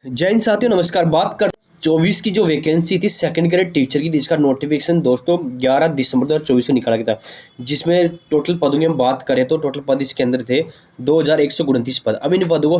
जय हिंद साथियों, नमस्कार। बात कर 24 की जो वैकेंसी थी सेकंड ग्रेड टीचर की, जिसका नोटिफिकेशन दोस्तों 11 दिसंबर 2024 को निकाला गया था, जिसमें टोटल पदों की हम बात करें तो टोटल पद इसके अंदर थे 2129 पद। अब इन पदों को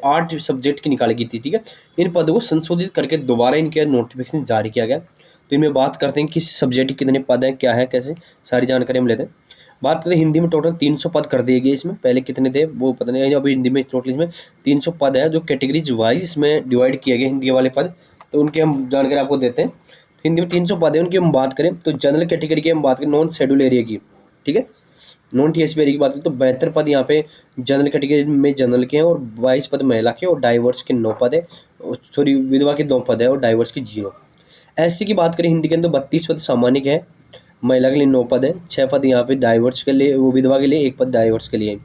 8 सब्जेक्ट की निकाली गई थी, ठीक है। इन पदों को संशोधित करके दोबारा इनके नोटिफिकेशन जारी किया गया। तो इनमें बात करते हैं किस सब्जेक्ट के कितने पद हैं, क्या है, कैसे, सारी जानकारी हम लेते हैं। बात करें हिंदी में टोटल 300 पद कर दिए गए। इसमें पहले कितने थे वो पता नहीं, अभी हिंदी में टोटल इसमें 300 पद है जो कैटेगरीज वाइज इसमें डिवाइड किए गए हिंदी वाले पद। तो उनके हम जानकारी आपको देते हैं। हिंदी में 300 पद है, उनकी हम बात करें तो जनरल कैटेगरी की हम बात करें, नॉन शेड्यूल एरिया की, ठीक है, नॉन टीएसपी एरिया की बात करें तो 72 पद यहाँ पे जनरल कैटेगरी में जनरल के हैं, और 22 पद महिला के, और डाइवर्स के 9 पद है, सॉरी विधवा के 2 पद है, और डाइवर्स की 0। एससी की बात करें हिंदी के अंदर 32 पद सामान्य के हैं, महिला के लिए 9 पद है, 6 पद यहाँ पे डाइवर्स के लिए, वो विधवा के लिए 1 पद डाइवर्स के लिए।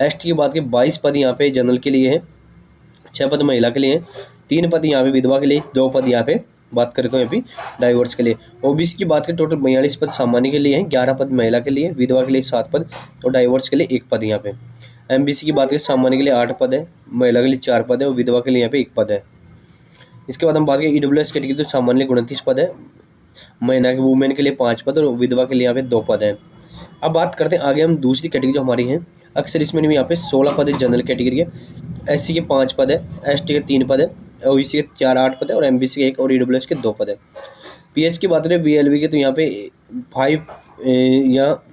एसटी की बात करें 22 पद यहाँ पे जनरल के लिए है, 6 पद महिला के लिए हैं, 3 पद यहाँ पे विधवा के लिए, 2 पद यहाँ पे बात करें तो यहाँ पे डाइवर्स के लिए। ओबीसी की बात करें टोटल 42 पद सामान्य के लिए हैं, 11 पद महिला के लिए, विधवा के लिए 7 पद, और डाइवर्स के लिए 1 पद यहाँ पे। एमबीसी की बात करें सामान्य के लिए 8 पद है, महिला के लिए 4 पद है, और विधवा के लिए यहाँ पे 1 पद है। इसके बाद हम बात करें ईडब्ल्यूएस कैटेगरी तो सामान्य 29 पद है, महिला के वुमेन के लिए 5 पद, और विधवा के लिए यहाँ पे 2 पद है। अब बात करते हैं आगे हम दूसरी कैटेगरी जो हमारी है, अक्सर इसमें भी यहाँ पे 16 पद है जनरल कैटेगरी के, एससी के 5 पद है, एसटी के 3 पद है, ओबीसी के 4-8 पद है, और एमबीसी के 1 और ईडब्ल्यूएस के 2 पद है। पीएच की बात करें वीएलवी के तो यहाँ पे 5 यहाँ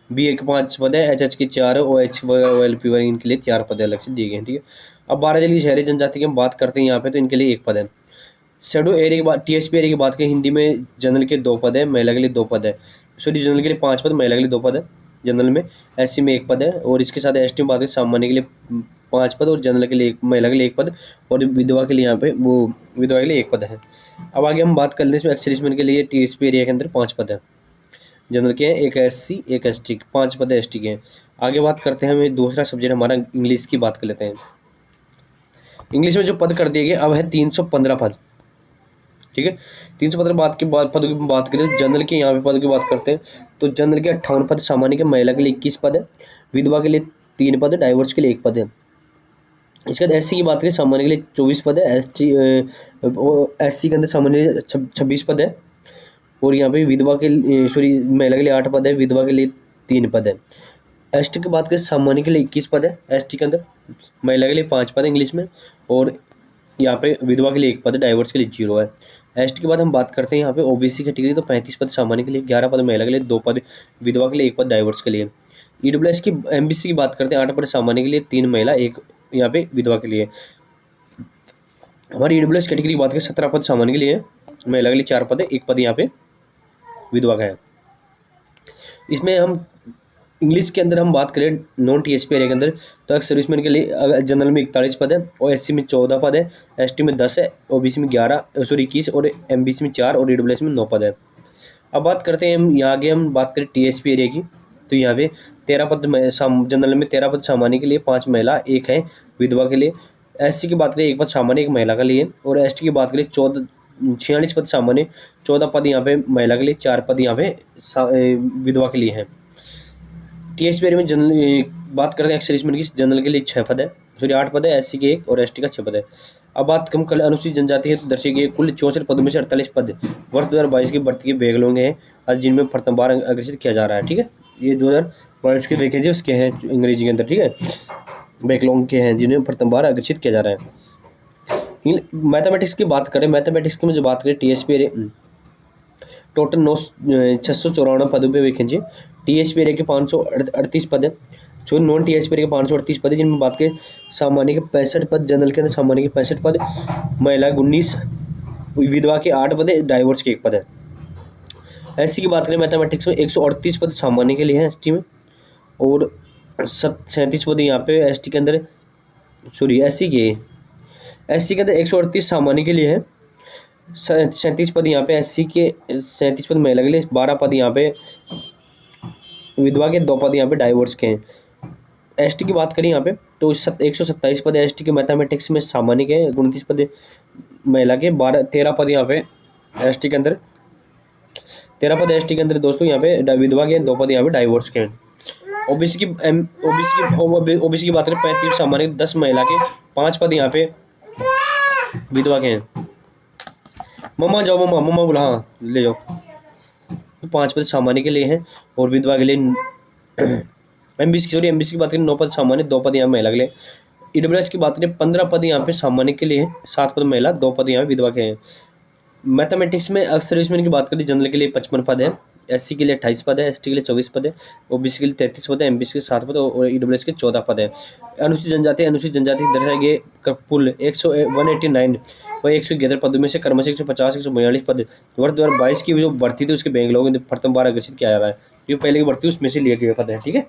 बीए के 5 पद है, एचएच के 4 है, ओएच ओएलपी इनके लिए 4 पद अलग से दिए गए हैं, ठीक है। अब 12 जिले की शहरी जनजाति की हम बात करते हैं यहाँ पे तो इनके लिए 1 पद है। शेड्यूल एरिया की बात, टीएसपी एरिया की बात करें हिंदी में जनरल के 2 पद है, महिला के लिए 2 पद है, सॉरी जनरल के लिए 5 पद, महिला के लिए 2 पद है जनरल में, एससी में 1 पद है, और इसके साथ एसटी में बात करें सामान्य के लिए 5 पद, और जनरल के लिए महिला के लिए 1 पद, और विधवा के लिए यहाँ पे वो विधवा के लिए 1 पद है। अब आगे हम बात कर लेते हैं इसमें एक्सर्विसमैन के लिए टीएसपी एरिया के अंदर 5 पद है, जनरल के हैं, 1 एससी 1 एसटी, 5 पद एसटी के हैं। आगे बात करते हैं, हमें दूसरा सब्जेक्ट हमारा इंग्लिश की बात कर लेते हैं। इंग्लिश में जो पद कर दिए गए अब है 315 पद, ठीक है। 315 पदों की बात करें जनरल के यहाँ पे पदों की बात करते हैं तो जनरल के 58 पद, सामान्य के महिला के लिए 21 पद है, विधवा के लिए 3 पद है, डाइवर्स के लिए 1 पद है। इसके बाद एससी की बात करें सामान्य के लिए 24 पद है, एससी के अंदर सामान्य 26 पद है, और यहाँ पे विधवा के सॉरी महिला के लिए 8 पद है, विधवा के लिए 3 पद है। एसटी की बात करें सामान्य के लिए 21 पद है, एसटी के अंदर महिला के लिए 5 पद है इंग्लिश में, और यहाँ पे विधवा के लिए 1 पद है, डाइवर्स के लिए 0 है। एसटी के बाद हम बात करते हैं यहाँ पे ओबीसी कैटेगरी तो 35 पद सामान्य के लिए, 11 पद महिला के लिए, 2 पद विधवा के लिए, 1 पद डाइवर्स के लिए। ईडब्ल्यूएस की एमबीसी की बात करते हैं 8 पद सामान्य के लिए, 3 महिला, 1 यहाँ पे विधवा के लिए। हमारी ईडब्ल्यूएस कैटेगरी की बात करें 17 पद सामान्य के लिए, महिला के लिए 4 पद है, 1 पद यहाँ पे विधवा का है। इसमें हम इंग्लिश के अंदर हम बात करें नॉन टीएसपी एरिया के अंदर तो एक्स सर्विसमैन के लिए जनरल में 41 पद है, और एससी में 14 पद है, एसटी में 10 है, ओबीसी में 21, और एमबीसी में 4, और ईडब्ल्यूएस में 9 पद है। अब बात करते हैं हम यहाँ आगे हम बात करें टीएसपी एरिया की तो यहाँ पे 13 पद जनरल में, 13 पद सामान्य के लिए, 5 महिला, 1 है विधवा के लिए। एससी की बात करें 1 पद सामान्य, 1 महिला के लिए, और एसटी की बात करें 46 पद सामान्य, 14 पद यहाँ पे महिला के लिए, 4 पद यहाँ पे विधवा के लिए हैं। टीएसपी एरिया में जनरल बात करते हैं एक्स सर्विसमैन की, जनरल के लिए 6 पद है, सॉरी 8 पद है, एससी के 1 और एसटी का 6 पद है। अब बात कम कर अनुसूचित जनजाति है तो दर्शाई गई कुल 64 पदों में से 48 पद वर्ष 2022 की भर्ती के बैकलॉग हैं, और जिनमें प्रथम बार अग्रसित किया जा रहा है, ठीक है। ये 2022 की वैकेंसी उसके हैं अंग्रेजी के अंदर, ठीक है, बैकलॉग के हैं जिन्हें प्रथम बार अग्रसित किया जा रहा है। मैथमेटिक्स की बात करें, मैथमेटिक्स की में जो बात करें टीएसपी एरिया टोटल 694 पदों पे वैकेंसी, टीएसपी एरिया के 538 पद है, जो नॉन टीएसपी एरिया के 538 पद है, जिनमें बात करें सामान्य के 65 पद, जनरल के अंदर सामान्य के 65 पद, महिला 19, विधवा के 8 पद है, डाइवर्स के 1 पद है। एससी की बात करें मैथमेटिक्स में 138 पद सामान्य के लिए हैं एसटी में, और 37 पद यहाँ पे एसटी के अंदर, सॉरी एससी के अंदर 138 सामान्य के लिए है, 37 पद यहाँ पे एससी के, 37 पद महिला के लिए, 12 पद यहाँ पे विधवा के, 2 पद यहाँ पे डाइवर्स के हैं। एसटी की बात करें यहाँ पे तो 127 पद एसटी के मैथमेटिक्स में सामान्य के, 29 पद महिला के, 13 पद यहाँ पे एसटी के अंदर, 13 पद एसटी के अंदर दोस्तों यहाँ पे विधवा के, 2 पद यहाँ पे डाइवर्स के हैं। ओबीसी की बात करें 35 सामान्य, 10 महिला के, 5 पद यहाँ पे विधवा के हैं। मम्मा जाओ, मम्मा मम्मा बोला, हाँ ले जाओ। तो 5 पद सामान्य के लिए हैं और विधवा के लिए एमबीसी की बात करें 9 पद सामान्य, 2 पद यहाँ महिला के लिए। ईडब्ल्यूएस की बात करें 15 पद यहाँ पे सामान्य के लिए है, 7 पद महिला, 2 पद यहाँ विधवा के हैं। मैथमेटिक्स में सर्विसमैन की बात करें जनरल के लिए 55 पद है, एससी के लिए 28 पद है, एसटी के लिए 24 पद है, ओबीसी के लिए 33 पद है, एमबीसी के 7 पद और ईडब्ल्यूएस के 14 पद है। अनुसूचित जनजाति दर्शाएंगे कुल 189 व 111 पदों में से क्रमशः 150 142 पद वर्ष 2022 की जो भर्ती थी उसके बैंक लोगों ने प्रथम बार घोषित किया जा रहा है। जो पहले की भर्ती उसमें से लिए गए पद है, ठीक है।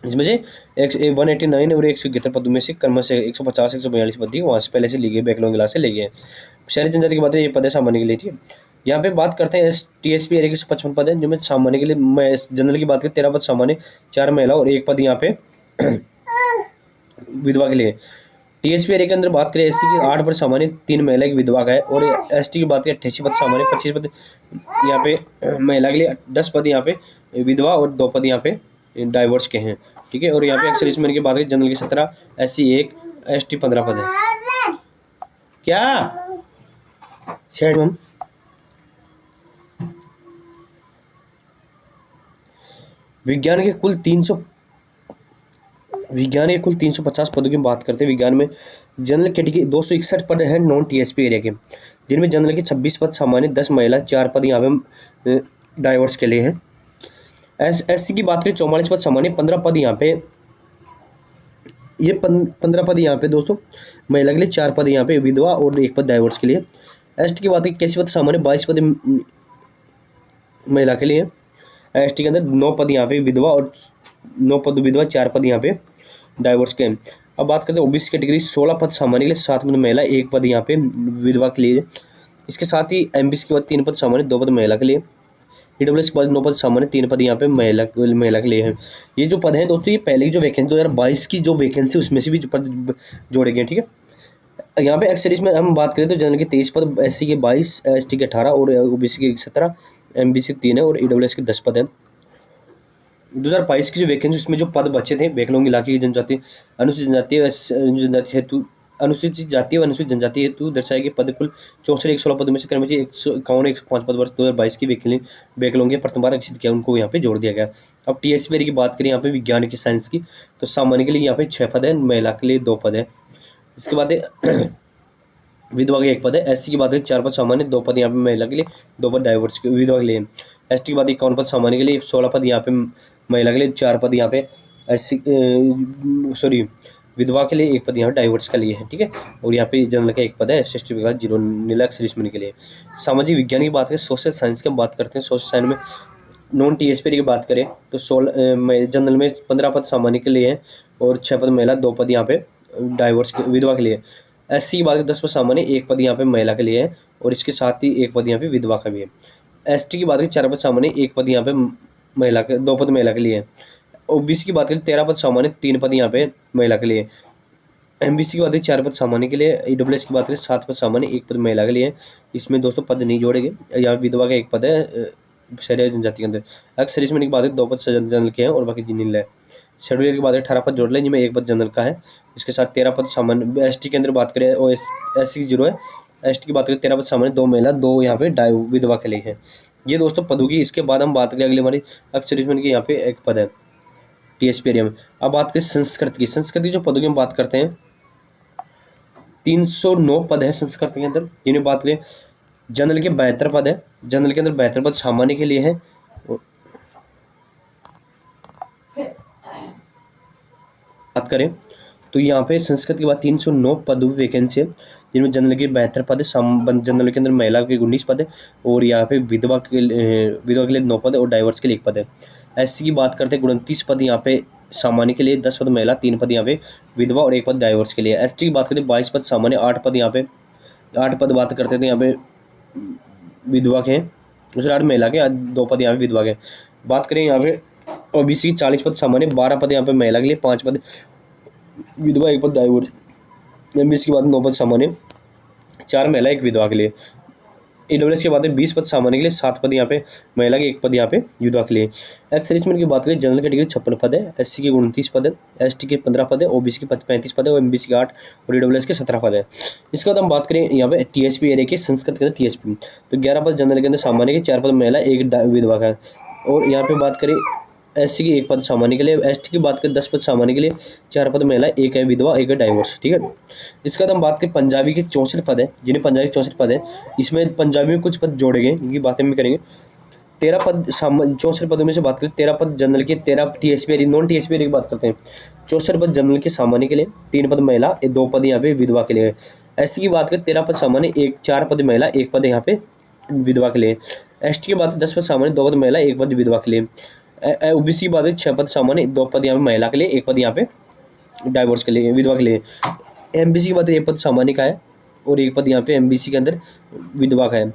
इसमें से 189 और 111 पदों में से क्रमशः 150 142 पद थी, वहाँ से पहले से लिए गए, बैकलॉग गिला से ले गए। शहरी जनजाति की बात है, ये पद है सामान्य के लिए, ठीक है। यहाँ पे बात करते हैं टीएसपी एरिया के 155 पद है, जिनमें सामान्य के लिए मैं जनरल की बात करें 13 पद सामान्य, 4 महिला और 1 पद यहाँ पे विधवा के लिए। टीएसपी एरिया के अंदर बात करें एससी की 8 पद सामान्य, 3 महिला एक विधवा का है और एसटी की बात करें 88 पद सामान्य, 25 पद यहाँ पे महिला के लिए, 10 पद यहाँ पे विधवा और 2 पद यहाँ पे डाइवोर्स के हैं, ठीक है। और यहाँ पे एक्स सर्विसमैन की बात करें जनरल की 17, एससी 1, एसटी 15 पद है। क्या सेठ मैम विज्ञान के कुल 350 पदों की बात करते हैं। विज्ञान में जनरल कैटेगरी 261 पद हैं नॉन टीएसपी एरिया के, जिनमें जनरल के 26 पद सामान्य, 10 महिला, 4 पद यहाँ पे डाइवर्स के लिए हैं। एससी की बात करें 44 पद सामान्य, 15 पद यहाँ पे, ये 15 पद यहाँ पे दोस्तों महिला के लिए, 4 पद यहाँ पे विधवा और 1 पद डाइवर्स के लिए। एसटी की बात करें 81 पद सामान्य, 22 पद महिला के लिए। एसटी के अंदर 9 पद यहाँ पे विधवा और 9 पद विधवा, 4 पद यहाँ पे डाइवर्स के हैं। अब बात करते हैं ओबीसी कैटेगरी 16 पद सामान्य के लिए, 7 पद महिला, 1 पद यहाँ पे विधवा के लिए। इसके साथ ही एमबीसी के बाद 3 पद सामान्य, 2 पद महिला के लिए। ईडब्ल्यूएस के बाद 9 पद सामान्य, 3 पद यहाँ पे महिला के लिए हैं। ये जो पद हैं दोस्तों, ये पहले की जो वैकेंसी 2022 की जो वैकेंसी उसमें से भी जो पद जोड़े गए, ठीक है। यहाँ पे एक्सरीज में हम बात करें तो जनरल के 23 पद, एससी के 22, एसटी के 18 और ओबीसी के 17, एमबीसी 3 है और ईडब्ल्यूएस के 10 पद हैं। 2022 की जो वैकेंसी उसमें जो पद बचे थे बैकलॉग इलाके की जनजाति, अनुसूचित जाति व अनुसूचित जनजाति हेतु दर्शाए गए पद कुल 64 116 पदों में से क्रमशः 151 105 पद वर्ष 2022 की बैकलॉग के प्रथम बार घोषित किया, उनको यहाँ पे जोड़ दिया गया। अब टीएसपी की बात करें यहाँ पे विज्ञान की साइंस की, तो सामान्य के लिए यहाँ पे 6 पद है, महिला के लिए 2 पद है। इसके बाद विधवा के 1 पद है। एससी की बात करें 4 पद सामान्य, 2 पद यहाँ पे महिला के लिए, 2 पद डाइवर्स के विधवा के लिए। एसटी की बात 51 पद सामान्य के लिए, 16 पद यहाँ पे महिला के लिए, 4 पद यहाँ पे विधवा के लिए, 1 पद यहाँ डाइवर्स के लिए है, ठीक है। और यहाँ पे जनरल का 1 पद है, एसटी के बाद 0 नीला सर्विसमैन के लिए। सामाजिक विज्ञान की बात करें, सोशल साइंस की हम बात करते हैं। सोशल साइंस में नॉन टीएसपी की बात करें तो जनरल में 15 पद सामान्य के लिए हैं और 6 पद महिला, 2 पद यहाँ पे डाइवर्स विधवा के लिए। एससी की बात करें 10 पद सामान्य, 1 पद यहाँ पे महिला के लिए है और इसके साथ ही 1 पद यहाँ पे विधवा का भी है। एसटी की बात करें 4 पद सामान्य, 1 पद यहाँ पे महिला के, 2 पद महिला के लिए है। ओबीसी की बात करें 13 पद सामान्य, 3 पद यहाँ पे महिला के लिए। एमबीसी की बात करें 4 पद सामान्य के लिए। ईडब्ल्यूएस की बात करें 7 पद सामान्य, 1 पद महिला के लिए। इसमें दोस्तों पद नहीं जोड़ेंगे, यहाँ विधवा का 1 पद है शहरी जनजाति के अंदर। एक्स सर्विसमैन की बात करें 2 पद जनरल के हैं और बाकी जिनिल है। शेड्यूल की बात करें 18 पद जोड़ लें, जिनमें 1 पद जनरल का है। इसके साथ 13 पद सामान्य। एसटी के अंदर बात करें और एससी की 0 है। एसटी की बात करें 13 पद सामान्य, 2 महिला, 2 यहाँ पे विधवा के लिए है। ये दोस्तों पदों की। इसके बाद हम बात करें अगले हमारी एक्स सर्विसमैन की, यहाँ पे 1 पद है टीएसपी एरिया में। अब बात करें संस्कृत की। संस्कृत की जो पदों की हम बात करते हैं 309 पद है संस्कृत के अंदर, जिन्हें बात करें जनरल के 72 पद है। जनरल के अंदर 72 पद सामान्य के लिए है। बात करें तो यहाँ पे संस्कृत के बाद 309 पद वैकेंसी है, जिनमें जनरल के 72 पद है, जनरल के अंदर महिला के 19 पद है और यहाँ पे विधवा के लिए 9 पद है और डाइवर्स के लिए 1 पद है। एससी की बात करते हैं 29 पद यहाँ पे सामान्य के लिए, 10 पद महिला, 3 पद यहाँ पे विधवा और 1 पद डाइवर्स के लिए। एसटी की बात करें 22 पद सामान्य, 8 पद यहाँ पे 8 पद बात करते थे यहाँ पे विधवा के हैं, दूसरे 8 महिला के, 2 पद यहाँ पे विधवा के। बात करें यहाँ पे ओबीसी 40 पद सामान्य, 12 पद यहाँ पे महिला के लिए, 5 पद विधवा, 1 पद डाइवर्स। एमबीसी के बाद 9 पद सामान्य, 4 महिला, 1 विधवा के लिए। ईडब्ल्यूएस की बात है 20 पद सामान्य के लिए, 7 पद यहाँ पे महिला के, 1 पद यहाँ पे विधवा के लिए। एक्स सर्विसमैन की बात करें जनरल कैटेगरी 56 पद है, एससी के 29 पद है, एसटी के 15 पद है, ओबीसी के 35 पद है और एमबीसी के 8 और ईडब्ल्यूएस के 17 पद है। इसके बाद हम बात करें यहाँ पे टीएसपी एरिया के संस्कृत के अंदर टीएसपी, तो 11 पद जनरल के अंदर सामान्य के, 4 पद महिला, 1 विधवा का है। और यहाँ पे बात करें एससी की 1 पद सामान्य के लिए, एसटी की बात करें 10 पद सामान्य के लिए, 4 पद महिला, 1 है विधवा, 1 है डाइवोर्स, ठीक है। इसके बाद हम बात करें पंजाबी के 64 पद है, जिन्हें पंजाबी 64 पद है, इसमें पंजाबी में कुछ पद जोड़े गए, इनकी बातें भी करेंगे। 13 पद 64 पदों में से बात करें, 13 पद जनरल के, 13 टीएसपी नॉन टीएसपी की बात करते हैं। 64 पद जनरल के सामान्य के लिए, 3 पद महिला, 2 पद यहाँ पे विधवा के लिए। एससी की बात करें 13 पद सामान्य, 4 पद महिला, 1 पद यहाँ पे विधवा के लिए। एसटी की बात है 10 पद सामान्य, 2 पद महिला, 1 पद विधवा के लिए। ओबीसी की बात है 6 पद सामान्य, 2 पद यहाँ पे महिला के लिए, 1 पद यहाँ पे डाइवोर्स के लिए, विधवा के लिए। एमबीसी की बात है 1 पद सामान्य का है और 1 पद यहाँ पे एमबीसी के अंदर विधवा का है।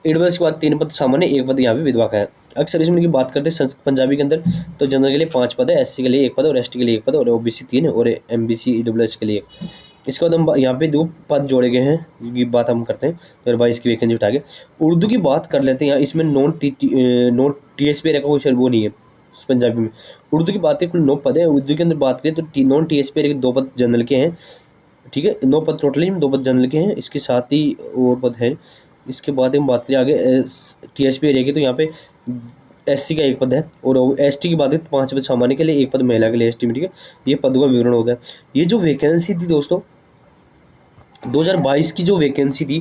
ईडब्ल्यूएस के बाद 3 पद सामान्य, 1 पद यहाँ पे विधवा का है। अक्सर इसमें की बात करते हैं पंजाबी के अंदर, तो जनरल के लिए 5 पद है, एससी के लिए 1 पद और एसटी के लिए 1 पद और ओबीसी 3 और एमबीसी ईडब्ल्यूएस के लिए 1। इसके बाद हम यहाँ पे 2 पद जोड़े गए हैं, ये बात हम करते हैं 2022 की वैकेंसी उठा के। उर्दू की बात कर लेते हैं, यहाँ इसमें नॉन टीएसपी का कोई वो नहीं है पंजाबी में। उर्दू की बात है कुल 9 पद है, उर्दू के अंदर बात करें तो नॉन टीएसपी के 2 पद जनरल के हैं, ठीक है, 9 पद टोटली, 2 पद जनरल के हैं, इसके साथ ही और पद है। इसके बाद हम बात करें आगे टीएसपी एरिया की, तो यहाँ पे एससी का 1 पद है और एसटी की बात करें 5 पद सामान्य के लिए, 1 पद महिला के लिए एसटी में, ठीक है। ये पदों का विवरण हो गया। ये जो वैकेंसी थी दोस्तों 2022 की जो वैकेंसी थी,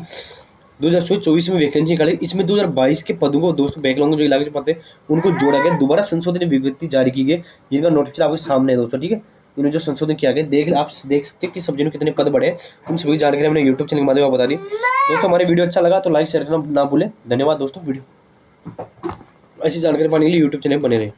2024 में वैकेंसी निकाली, इसमें 2022 के पदों को दोस्तों बैकलॉग जो इलाके पद थे उनको जोड़ा गया, दोबारा संशोधन विज्ञप्ति जारी की गई, जिनका नोटिफिकेशन आपके सामने है दोस्तों, ठीक है। इन्होंने जो संशोधन किया गया, आप देख सकते हैं कि सब्जी में कितने पद बढ़े, उन सभी जानकारी हमने यूट्यूब चैनल के माध्यम से बता दी। दोस्तों हमारे वीडियो अच्छा लगा तो लाइक शेयर करना ना भूलें। धन्यवाद दोस्तों। वीडियो ऐसी जानकारी पाने के लिए यूट्यूब चैनल बने रहें।